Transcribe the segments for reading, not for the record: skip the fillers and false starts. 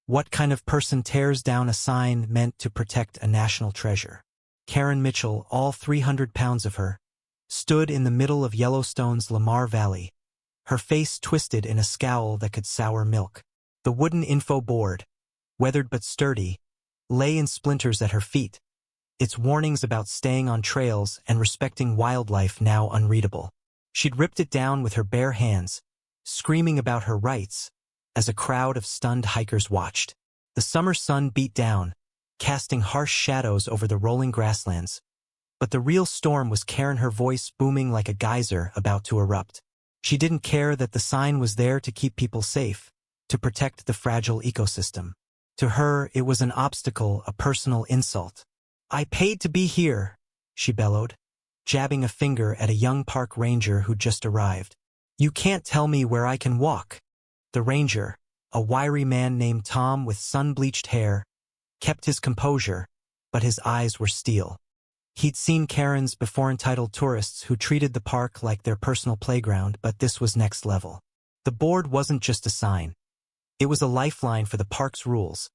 What kind of person tears down a sign meant to protect a national treasure? Karen Mitchell, all 300 pounds of her, stood in the middle of Yellowstone's Lamar Valley, her face twisted in a scowl that could sour milk. The wooden info board, weathered but sturdy, lay in splinters at her feet, its warnings about staying on trails and respecting wildlife now unreadable. She'd ripped it down with her bare hands, screaming about her rights, as a crowd of stunned hikers watched. The summer sun beat down, casting harsh shadows over the rolling grasslands. But the real storm was Karen, her voice booming like a geyser about to erupt. She didn't care that the sign was there to keep people safe, to protect the fragile ecosystem. To her, it was an obstacle, a personal insult. "I paid to be here," she bellowed, jabbing a finger at a young park ranger who'd just arrived. "You can't tell me where I can walk." The ranger, a wiry man named Tom with sun-bleached hair, kept his composure, but his eyes were steel. He'd seen Karens before, entitled tourists who treated the park like their personal playground, but this was next level. The board wasn't just a sign. It was a lifeline for the park's rules,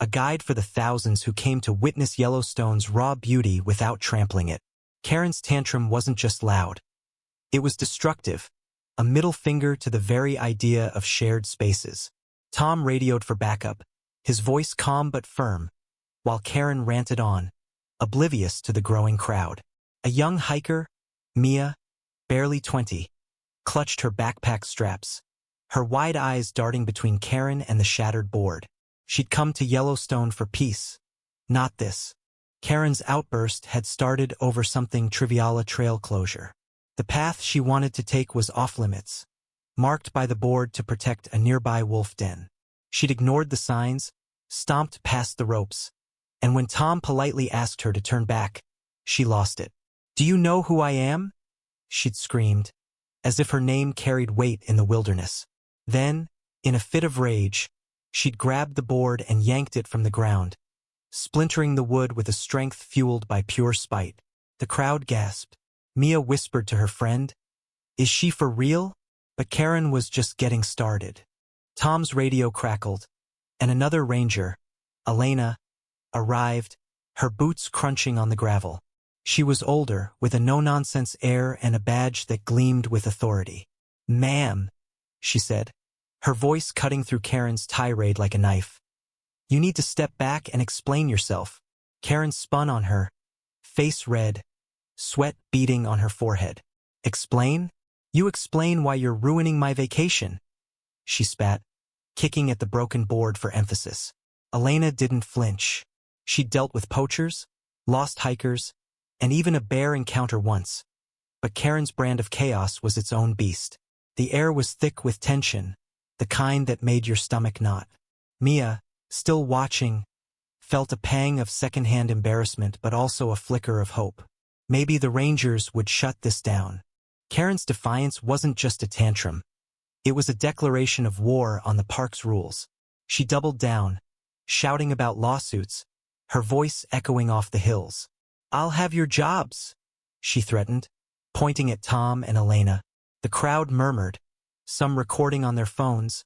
a guide for the thousands who came to witness Yellowstone's raw beauty without trampling it. Karen's tantrum wasn't just loud. It was destructive, a middle finger to the very idea of shared spaces. Tom radioed for backup, his voice calm but firm, while Karen ranted on, oblivious to the growing crowd. A young hiker, Mia, barely 20, clutched her backpack straps, her wide eyes darting between Karen and the shattered board. She'd come to Yellowstone for peace, not this. Karen's outburst had started over something trivial, a trail closure. The path she wanted to take was off-limits, marked by the board to protect a nearby wolf den. She'd ignored the signs, stomped past the ropes, and when Tom politely asked her to turn back, she lost it. "Do you know who I am?" she'd screamed, as if her name carried weight in the wilderness. Then, in a fit of rage, she'd grabbed the board and yanked it from the ground, splintering the wood with a strength fueled by pure spite. The crowd gasped. Mia whispered to her friend, "Is she for real?" But Karen was just getting started. Tom's radio crackled, and another ranger, Elena, arrived, her boots crunching on the gravel. She was older, with a no-nonsense air and a badge that gleamed with authority. "Ma'am," she said, her voice cutting through Karen's tirade like a knife. "You need to step back and explain yourself." Karen spun on her, face red, sweat beading on her forehead. "Explain? You explain why you're ruining my vacation," she spat, kicking at the broken board for emphasis. Elena didn't flinch. She'd dealt with poachers, lost hikers, and even a bear encounter once. But Karen's brand of chaos was its own beast. The air was thick with tension, the kind that made your stomach knot. Mia, still watching, felt a pang of secondhand embarrassment but also a flicker of hope. Maybe the rangers would shut this down. Karen's defiance wasn't just a tantrum. It was a declaration of war on the park's rules. She doubled down, shouting about lawsuits, her voice echoing off the hills. "I'll have your jobs," she threatened, pointing at Tom and Elena. The crowd murmured, some recording on their phones,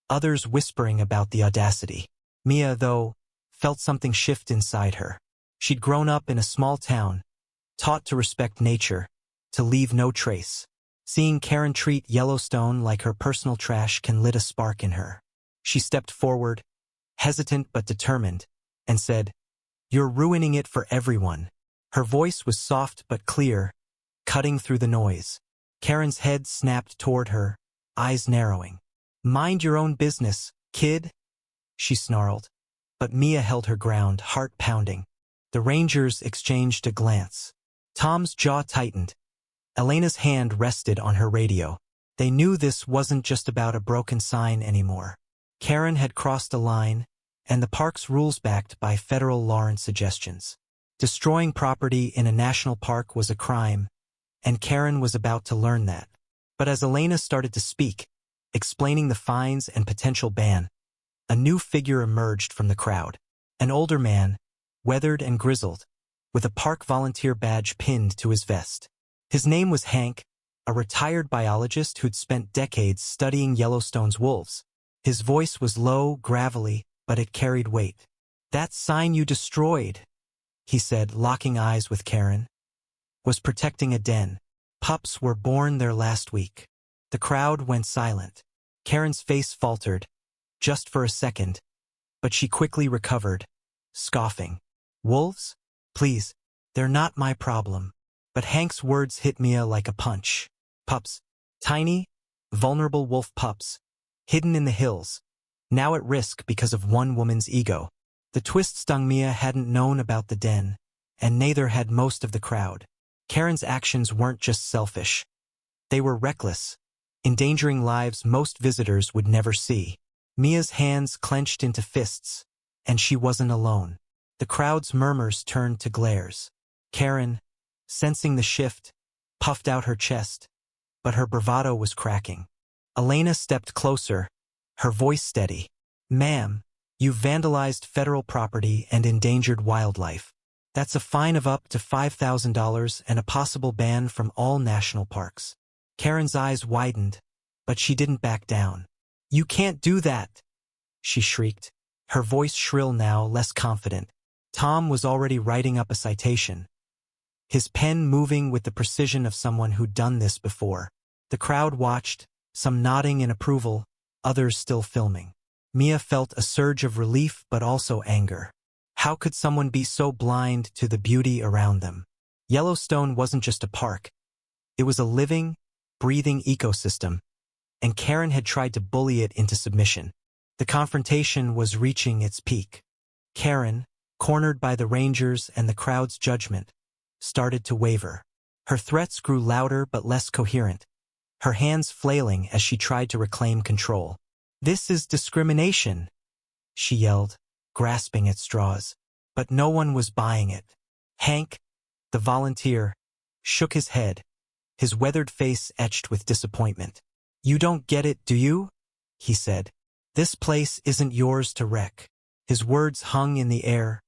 others whispering about the audacity. Mia, though, felt something shift inside her. She'd grown up in a small town, taught to respect nature, to leave no trace. Seeing Karen treat Yellowstone like her personal trash can lit a spark in her. She stepped forward, hesitant but determined, and said, "You're ruining it for everyone." Her voice was soft but clear, cutting through the noise. Karen's head snapped toward her, eyes narrowing. "Mind your own business, kid," she snarled. But Mia held her ground, heart pounding. The rangers exchanged a glance. Tom's jaw tightened. Elena's hand rested on her radio. They knew this wasn't just about a broken sign anymore. Karen had crossed a line, and the park's rules backed by federal law and suggestions. Destroying property in a national park was a crime, and Karen was about to learn that. But as Elena started to speak, explaining the fines and potential ban, a new figure emerged from the crowd. An older man, weathered and grizzled, with a park volunteer badge pinned to his vest. His name was Hank, a retired biologist who'd spent decades studying Yellowstone's wolves. His voice was low, gravelly, but it carried weight. "That sign you destroyed," he said, locking eyes with Karen, "was protecting a den. Pups were born there last week." The crowd went silent. Karen's face faltered, just for a second, but she quickly recovered, scoffing. "Wolves? Please, they're not my problem." But Hank's words hit Mia like a punch. Pups. Tiny, vulnerable wolf pups, hidden in the hills, now at risk because of one woman's ego. The twist stung. Mia hadn't known about the den, and neither had most of the crowd. Karen's actions weren't just selfish. They were reckless, endangering lives most visitors would never see. Mia's hands clenched into fists, and she wasn't alone. The crowd's murmurs turned to glares. Karen, sensing the shift, puffed out her chest, but her bravado was cracking. Elena stepped closer, her voice steady. "Ma'am, you've vandalized federal property and endangered wildlife. That's a fine of up to $5,000 and a possible ban from all national parks." Karen's eyes widened, but she didn't back down. "You can't do that," she shrieked, her voice shrill now, less confident. Tom was already writing up a citation, his pen moving with the precision of someone who'd done this before. The crowd watched, some nodding in approval, others still filming. Mia felt a surge of relief but also anger. How could someone be so blind to the beauty around them? Yellowstone wasn't just a park. It was a living, breathing ecosystem, and Karen had tried to bully it into submission. The confrontation was reaching its peak. Karen, cornered by the rangers and the crowd's judgment, started to waver. Her threats grew louder but less coherent, her hands flailing as she tried to reclaim control. "This is discrimination," she yelled, grasping at straws. But no one was buying it. Hank, the volunteer, shook his head, his weathered face etched with disappointment. "You don't get it, do you?" he said. "This place isn't yours to wreck." His words hung in the air,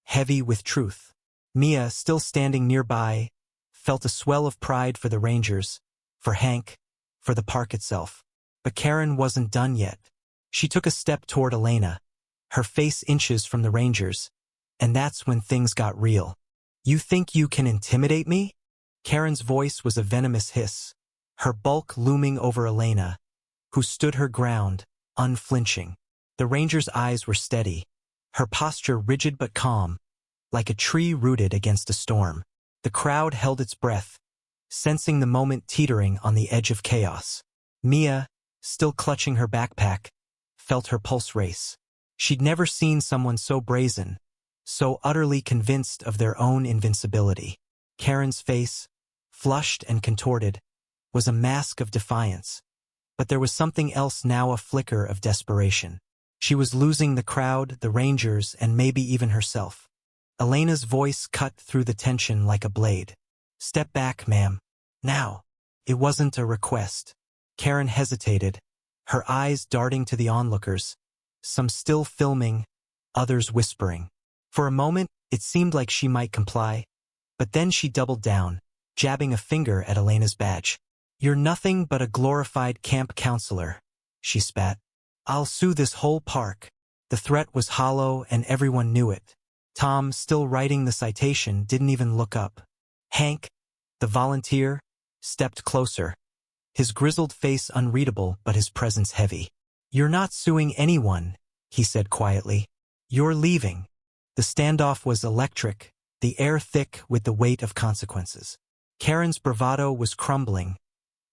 heavy with truth. Mia, still standing nearby, felt a swell of pride for the rangers, for Hank, for the park itself. But Karen wasn't done yet. She took a step toward Elena, her face inches from the rangers, and that's when things got real. "You think you can intimidate me?" Karen's voice was a venomous hiss, her bulk looming over Elena, who stood her ground, unflinching. The ranger's eyes were steady, her posture rigid but calm, like a tree rooted against a storm. The crowd held its breath, sensing the moment teetering on the edge of chaos. Mia, still clutching her backpack, felt her pulse race. She'd never seen someone so brazen, so utterly convinced of their own invincibility. Karen's face, flushed and contorted, was a mask of defiance. But there was something else now, a flicker of desperation. She was losing the crowd, the rangers, and maybe even herself. Elena's voice cut through the tension like a blade. "Step back, ma'am. Now." It wasn't a request. Karen hesitated, her eyes darting to the onlookers, some still filming, others whispering. For a moment, it seemed like she might comply, but then she doubled down, jabbing a finger at Elena's badge. "You're nothing but a glorified camp counselor," she spat. "I'll sue this whole park." The threat was hollow and everyone knew it. Tom, still writing the citation, didn't even look up. Hank, the volunteer, stepped closer, his grizzled face unreadable but his presence heavy. "You're not suing anyone," he said quietly. "You're leaving." The standoff was electric, the air thick with the weight of consequences. Karen's bravado was crumbling,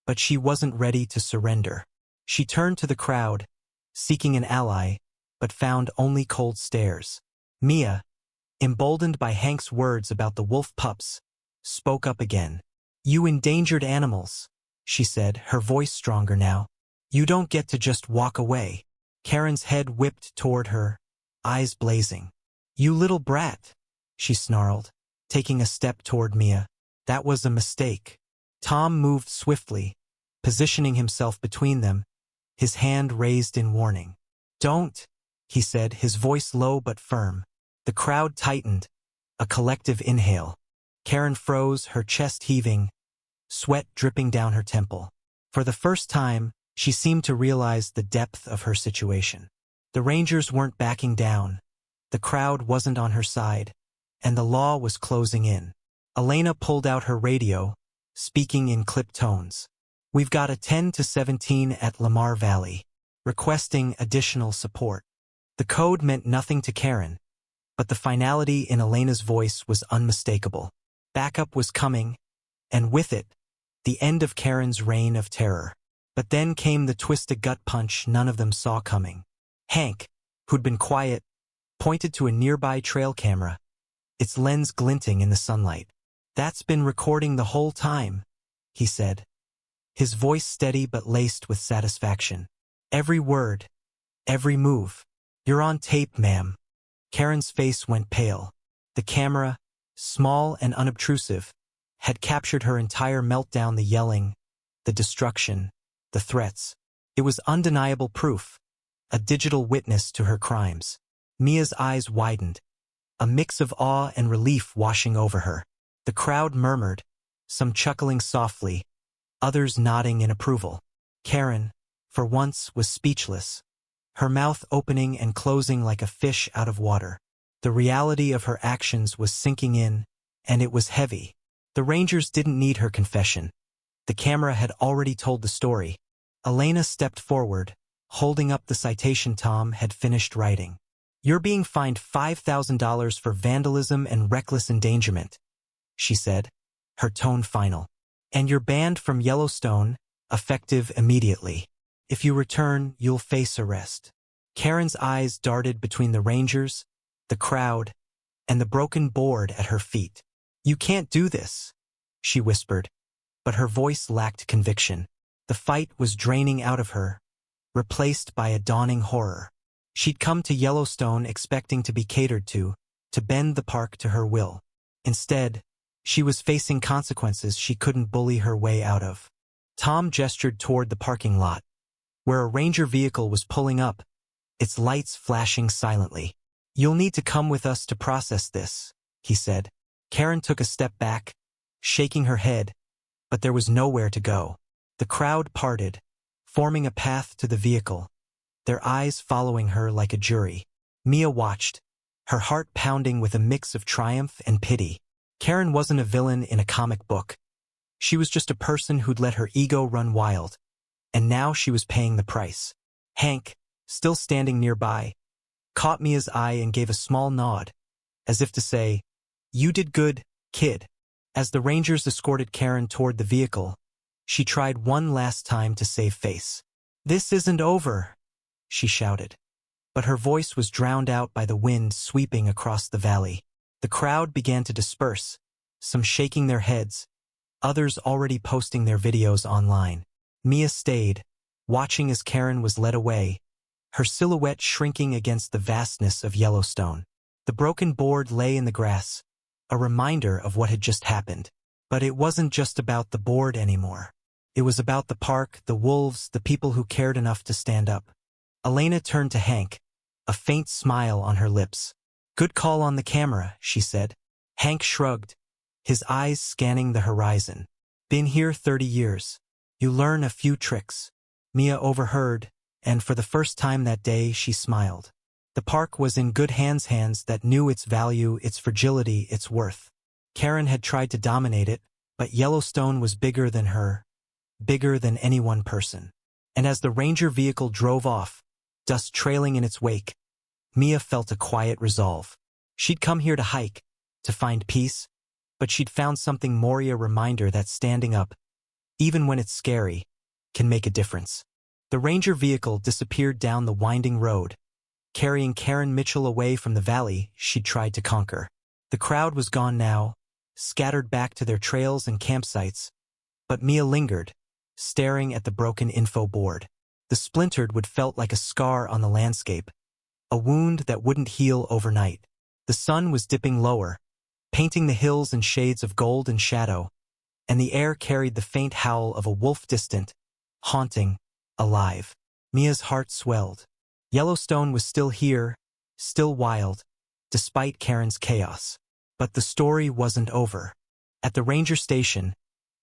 but she wasn't ready to surrender. She turned to the crowd, seeking an ally, but found only cold stares. Mia, emboldened by Hank's words about the wolf pups, spoke up again. "You endangered animals," she said, her voice stronger now. "You don't get to just walk away." Karen's head whipped toward her, eyes blazing. "You little brat," she snarled, taking a step toward Mia. "That was a mistake." Tom moved swiftly, positioning himself between them, his hand raised in warning. "Don't," he said, his voice low but firm. The crowd tightened, a collective inhale. Karen froze, her chest heaving, sweat dripping down her temple. For the first time, she seemed to realize the depth of her situation. The Rangers weren't backing down. The crowd wasn't on her side, and the law was closing in. Elena pulled out her radio, speaking in clipped tones. "We've got a 10 to 17 at Lamar Valley, requesting additional support." The code meant nothing to Karen, but the finality in Elena's voice was unmistakable. Backup was coming, and with it, the end of Karen's reign of terror. But then came the twisted gut punch none of them saw coming. Hank, who'd been quiet, pointed to a nearby trail camera, its lens glinting in the sunlight. "That's been recording the whole time," he said, his voice steady but laced with satisfaction. "Every word, every move. You're on tape, ma'am." Karen's face went pale. The camera, small and unobtrusive, had captured her entire meltdown, the yelling, the destruction, the threats. It was undeniable proof, a digital witness to her crimes. Mia's eyes widened, a mix of awe and relief washing over her. The crowd murmured, some chuckling softly, others nodding in approval. Karen, for once, was speechless, her mouth opening and closing like a fish out of water. The reality of her actions was sinking in, and it was heavy. The Rangers didn't need her confession. The camera had already told the story. Elena stepped forward, holding up the citation Tom had finished writing. "You're being fined $5,000 for vandalism and reckless endangerment," she said, her tone final. "And you're banned from Yellowstone, effective immediately. If you return, you'll face arrest." Karen's eyes darted between the Rangers, the crowd, and the broken board at her feet. "You can't do this," she whispered, but her voice lacked conviction. The fight was draining out of her, replaced by a dawning horror. She'd come to Yellowstone expecting to be catered to bend the park to her will. Instead, she was facing consequences she couldn't bully her way out of. Tom gestured toward the parking lot, where a ranger vehicle was pulling up, its lights flashing silently. "You'll need to come with us to process this," he said. Karen took a step back, shaking her head, but there was nowhere to go. The crowd parted, forming a path to the vehicle, their eyes following her like a jury. Mia watched, her heart pounding with a mix of triumph and pity. Karen wasn't a villain in a comic book. She was just a person who'd let her ego run wild, and now she was paying the price. Hank, still standing nearby, caught Mia's eye and gave a small nod, as if to say, "You did good, kid." As the Rangers escorted Karen toward the vehicle, she tried one last time to save face. "This isn't over," she shouted. But her voice was drowned out by the wind sweeping across the valley. The crowd began to disperse, some shaking their heads, others already posting their videos online. Mia stayed, watching as Karen was led away, her silhouette shrinking against the vastness of Yellowstone. The broken board lay in the grass, a reminder of what had just happened. But it wasn't just about the board anymore. It was about the park, the wolves, the people who cared enough to stand up. Elena turned to Hank, a faint smile on her lips. "Good call on the camera," she said. Hank shrugged, his eyes scanning the horizon. "Been here 30 years. You learn a few tricks." Mia overheard, and for the first time that day she smiled. The park was in good hands that knew its value, its fragility, its worth. Karen had tried to dominate it, but Yellowstone was bigger than her, bigger than any one person. And as the ranger vehicle drove off, dust trailing in its wake, Mia felt a quiet resolve. She'd come here to hike, to find peace, but she'd found something more, a reminder that standing up, even when it's scary, can make a difference. The ranger vehicle disappeared down the winding road, carrying Karen Mitchell away from the valley she'd tried to conquer. The crowd was gone now, scattered back to their trails and campsites, but Mia lingered, staring at the broken info board. The splintered wood felt like a scar on the landscape, a wound that wouldn't heal overnight. The sun was dipping lower, painting the hills in shades of gold and shadow, and the air carried the faint howl of a wolf, distant, haunting, alive. Mia's heart swelled. Yellowstone was still here, still wild, despite Karen's chaos. But the story wasn't over. At the ranger station,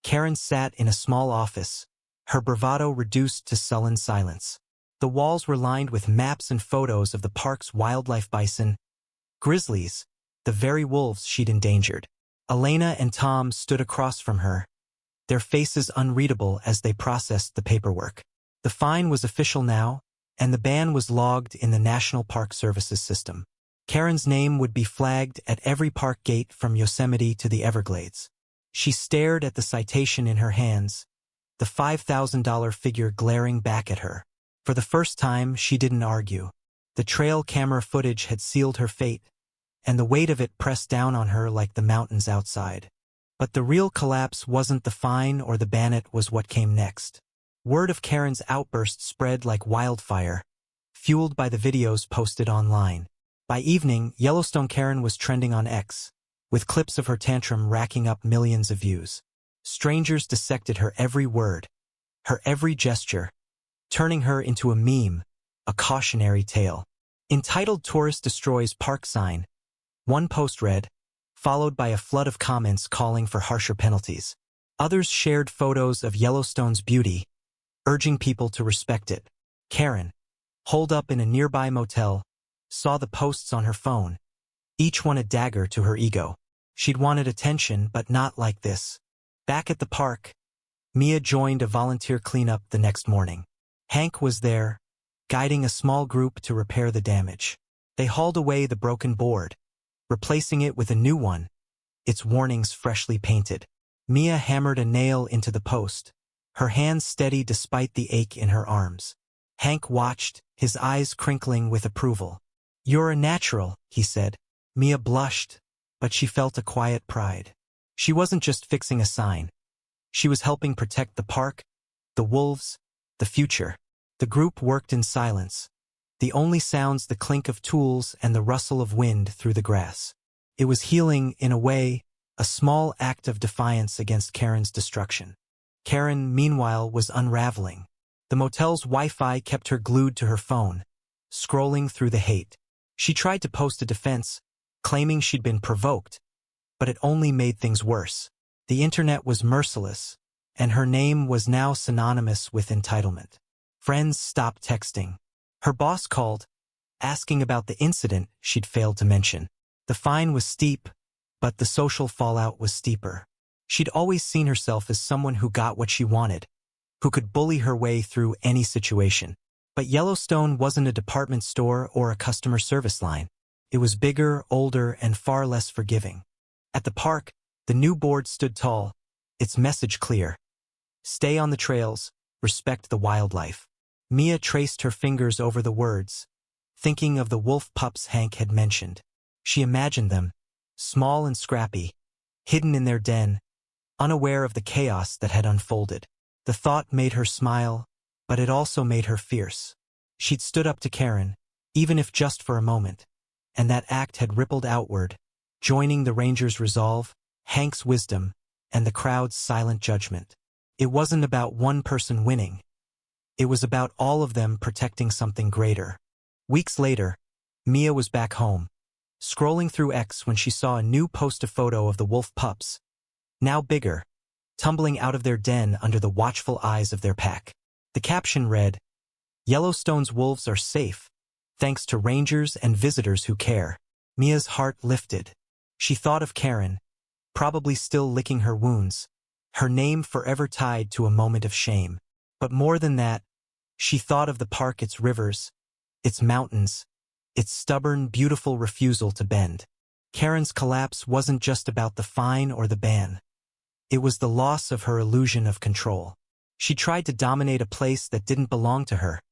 Karen sat in a small office, her bravado reduced to sullen silence. The The walls were lined with maps and photos of the park's wildlife: bison, grizzlies, the very wolves she'd endangered. Elena and Tom stood across from her, their faces unreadable as they processed the paperwork. The fine was official now, and the ban was logged in the National Park Services system. Karen's name would be flagged at every park gate from Yosemite to the Everglades. She stared at the citation in her hands, the $5,000 figure glaring back at her. For the first time, she didn't argue. The trail camera footage had sealed her fate, and the weight of it pressed down on her like the mountains outside. But the real collapse wasn't the fine or the ban, it was what came next. Word of Karen's outburst spread like wildfire, fueled by the videos posted online. By evening, Yellowstone Karen was trending on X, with clips of her tantrum racking up millions of views. Strangers dissected her every word, her every gesture, turning her into a meme, a cautionary tale. Entitled "Tourist Destroys Park Sign," one post read, followed by a flood of comments calling for harsher penalties. Others shared photos of Yellowstone's beauty, urging people to respect it. Karen, holed up in a nearby motel, saw the posts on her phone, each one a dagger to her ego. She'd wanted attention, but not like this. Back at the park, Mia joined a volunteer cleanup the next morning. Hank was there, guiding a small group to repair the damage. They hauled away the broken board, replacing it with a new one, its warnings freshly painted. Mia hammered a nail into the post, her hands steady despite the ache in her arms. Hank watched, his eyes crinkling with approval. "You're a natural," he said. Mia blushed, but she felt a quiet pride. She wasn't just fixing a sign. She was helping protect the park, the wolves, the future. The group worked in silence, the only sounds the clink of tools and the rustle of wind through the grass. It was healing, in a way, a small act of defiance against Karen's destruction. Karen, meanwhile, was unraveling. The motel's Wi-Fi kept her glued to her phone, scrolling through the hate. She tried to post a defense, claiming she'd been provoked, but it only made things worse. The internet was merciless, and her name was now synonymous with entitlement. Friends stopped texting. Her boss called, asking about the incident she'd failed to mention. The fine was steep, but the social fallout was steeper. She'd always seen herself as someone who got what she wanted, who could bully her way through any situation. But Yellowstone wasn't a department store or a customer service line. It was bigger, older, and far less forgiving. At the park, the new board stood tall, its message clear. Stay on the trails, respect the wildlife. Mia traced her fingers over the words, thinking of the wolf pups Hank had mentioned. She imagined them, small and scrappy, hidden in their den, unaware of the chaos that had unfolded. The thought made her smile, but it also made her fierce. She'd stood up to Karen, even if just for a moment, and that act had rippled outward, joining the Rangers' resolve, Hank's wisdom, and the crowd's silent judgment. It wasn't about one person winning. It was about all of them protecting something greater. Weeks later, Mia was back home, scrolling through X when she saw a new post photo of the wolf pups, now bigger, tumbling out of their den under the watchful eyes of their pack. The caption read, "Yellowstone's wolves are safe, thanks to rangers and visitors who care." Mia's heart lifted. She thought of Karen, probably still licking her wounds, her name forever tied to a moment of shame. But more than that, she thought of the park, its rivers, its mountains, its stubborn, beautiful refusal to bend. Karen's collapse wasn't just about the fine or the ban. It was the loss of her illusion of control. She tried to dominate a place that didn't belong to her,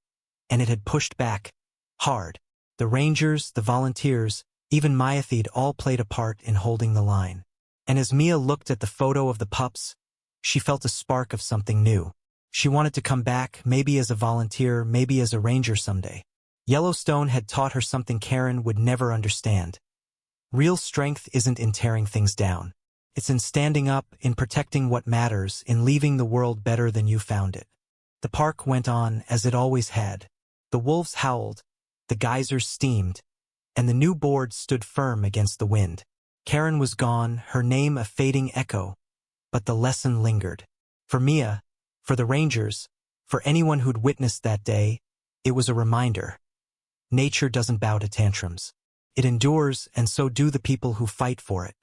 and it had pushed back, hard. The rangers, the volunteers, even Myathede all played a part in holding the line. And as Mia looked at the photo of the pups, she felt a spark of something new. She wanted to come back, maybe as a volunteer, maybe as a ranger someday. Yellowstone had taught her something Karen would never understand. Real strength isn't in tearing things down. It's in standing up, in protecting what matters, in leaving the world better than you found it. The park went on as it always had. The wolves howled, the geysers steamed, and the new board stood firm against the wind. Karen was gone, her name a fading echo, but the lesson lingered. For Mia, for the rangers, for anyone who'd witnessed that day, It was a reminder. Nature doesn't bow to tantrums. It endures, and so do the people who fight for it.